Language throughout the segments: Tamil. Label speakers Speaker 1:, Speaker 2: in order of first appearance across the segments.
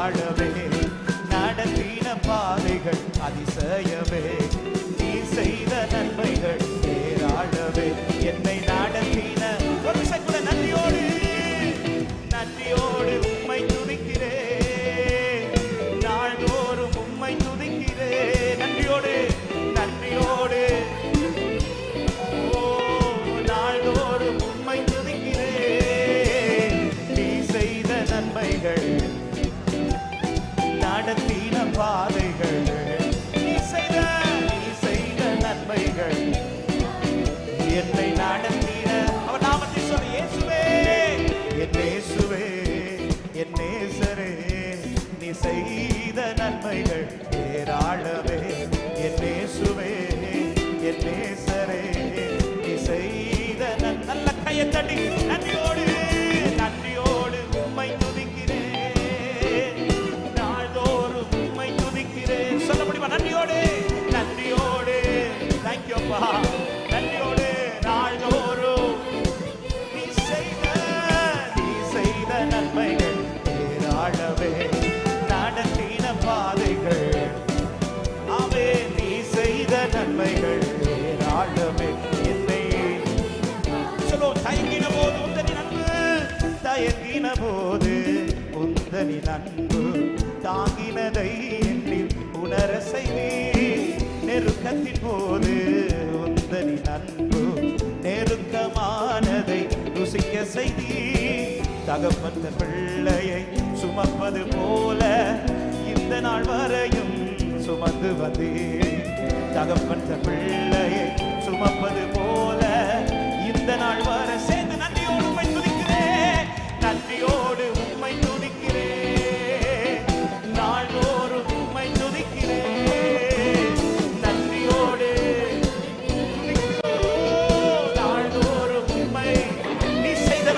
Speaker 1: ஏராளமே, நடத்தின பாதைகள் அதிசயமே, நீ செய்த நன்மைகள் ஏராளமே, என்னை நடத்தின ஒரு விஷயம் கூட நன்றியோடு நன்றியோடு உம்மை துதிக்கிறேன், நாள்தோறும் உம்மை துதிக்கிறேன், நன்றியோடு நன்றியோடு நாள்தோறும் உம்மை துதிக்கிறேன், நீ செய்த நன்மைகள் நடத்தின பாதைகள், நீ செய்த நன்மைகள் என்னை நடத்தின அவர் நாமத்தை சொல்ல இயேசுவே, என் இயேசுவே, என் நேசரே, நீ செய்த நன்மைகள் ஏராளமே, என் இயேசுவே, என் நேசரே, நீ செய்த நல்ல கையை தட்டி நன்றியோடு நன்றியோடு உம்மை துதிக்கிறேன், நாள்தோறும் உம்மை துதிக்கிறேன், சொல்ல முடியுமா? நன்றியோடு நன்றியோடு தேங்க்யூ அப்பா, நன்றியோடு நாள்தோறும் நீ செய்த நன்மைகள் ஏராளமே, நடத்தின பாதைகள் ஆவே, நீ செய்த நன்மைகள் ஏராளமே, என்னை சொல்லோ தயங்கின போது உந்தனின் அன்பு, தயங்கின போது உந்தனின் அன்பு தாங்கினதை என்னில் உணர செய்தி, நெருக்கத்தின் போது உந்தனின் அன்பு நெருக்கமானதை ருசிக்க செய்தி, தகப்பன் பிள்ளையை சுமப்பது போல இந்த நாள் வரையும் சுமந்து வந்தே, தகப்பன் பிள்ளையை சுமப்பது போல இந்த நாள் வரை சேர்ந்து நன்றியோடு உம்மை துதிக்கிறேன், நன்றியோடு உம்மை துதிக்கிறேன், நாள்தோறும் உம்மை துதிக்கிறேன், நன்றியோடு நாள்தோறும் உம்மை, நீ செய்த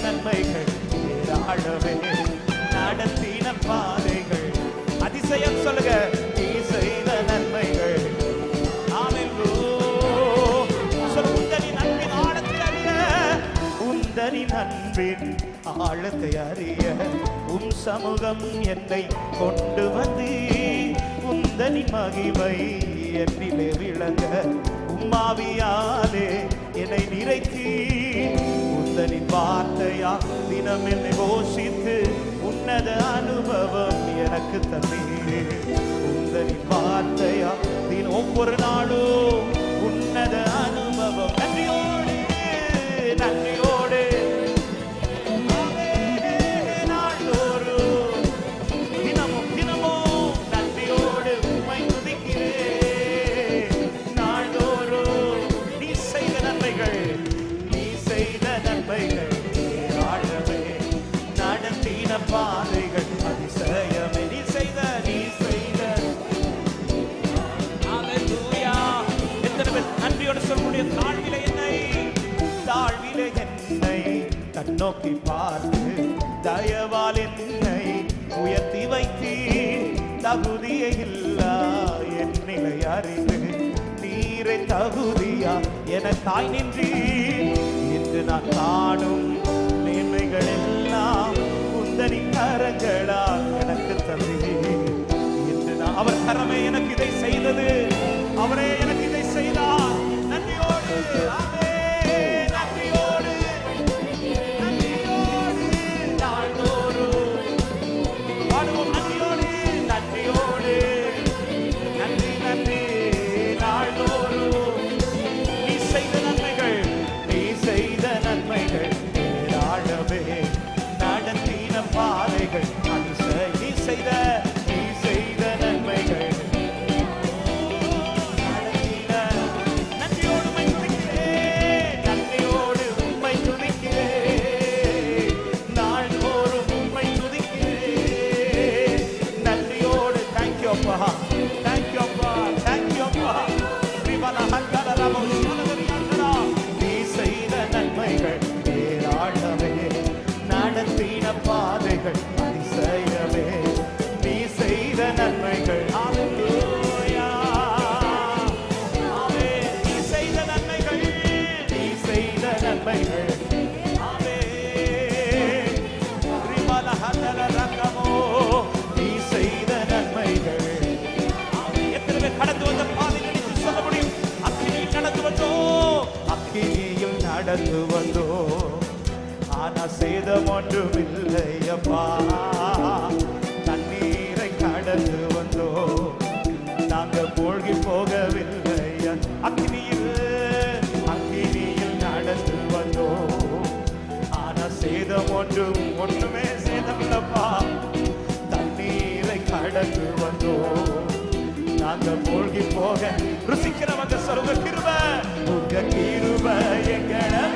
Speaker 1: நன்மைகள் ஏராளமே, நடத்தின பாதைகள் அதிசயம் சொல்லுங்க, நீ செய்த நன்மைகள் உந்தனின் அன்பின் ஆழத்தை அறிய, உந்தனின் அன்பின் ஆழத்தை அறிய உம் சமூகம் என்னை கொண்டு வந்து, உந்தனின் மகிமை என்னிலே விளங்க உம்மாவியாலே என்னை நிறைத்தி, உந்தனின் வார்த்தையா தினம் என்னை கோஷித்து உன்னத அனுபவம் எனக்கு தந்தீ, உந்தனின் வார்த்தையா தினம் ஒவ்வொரு நாளும் உன்னத அனுபவம், நன்றியோடு நன்றியோடு நாள்தோறும் தினமும் தினமும் நன்றியோடு உம்மை துதிக்கிறேன், நாள்தோறும் நீ செய்த நன்மைகள் ஏராளமே, நடத்தின பாதைகள் அதிசயமே, நீ செய்த அல்லேலூயா, எத்தனை பேர் நன்றியோடு சொல்ல முடியும்? தாழ்விலே என்னை கண்ணோக்கி பார்த்து தயவால் என்னை உயர்த்தி வைத்தி, தகுதியை இல்லா என் நிலை அறிந்து நீரை தகுதியா எனக்காய் நின்றி, இன்று நான் காணும் மேன்மைகள் எல்லாம் உந்தனின் கரங்களால் எனக்கு தந்தி, இன்று நான் அவர் கரமே எனக்கு இதை செய்தது, அவரே எனக்கு இதை செய்தார், நன்றியோடு நன்றியோடு நன்றியோடு நாள்தோறும் பாடுவோம், நன்றியோடு நன்றியோடு நன்றி நன்றி நாள்தோறும் நீ செய்த நன்மைகள் ஏராளமே, நடத்தின பாதைகள் நீ செய்த நன்மைகள், நன்றியோடு
Speaker 2: கடந்து வந்தோம், ஆனா சேதம் ஒன்றும் இல்லையப்பா. தண்ணீரை கடந்து வந்தோம், நாங்க மூழ்கி போகவில்லை. அக்கினியில் நடந்து வந்தோம், ஆனா சேதம் ஒன்றுமே சேதம் இல்லப்பா. தண்ணீரை கடந்து வந்தோம், நாங்க மூழ்கி போக ருசிக்கிறவங்க சொல்லுங்க கிருபை, உங்க கிருபை எங்களை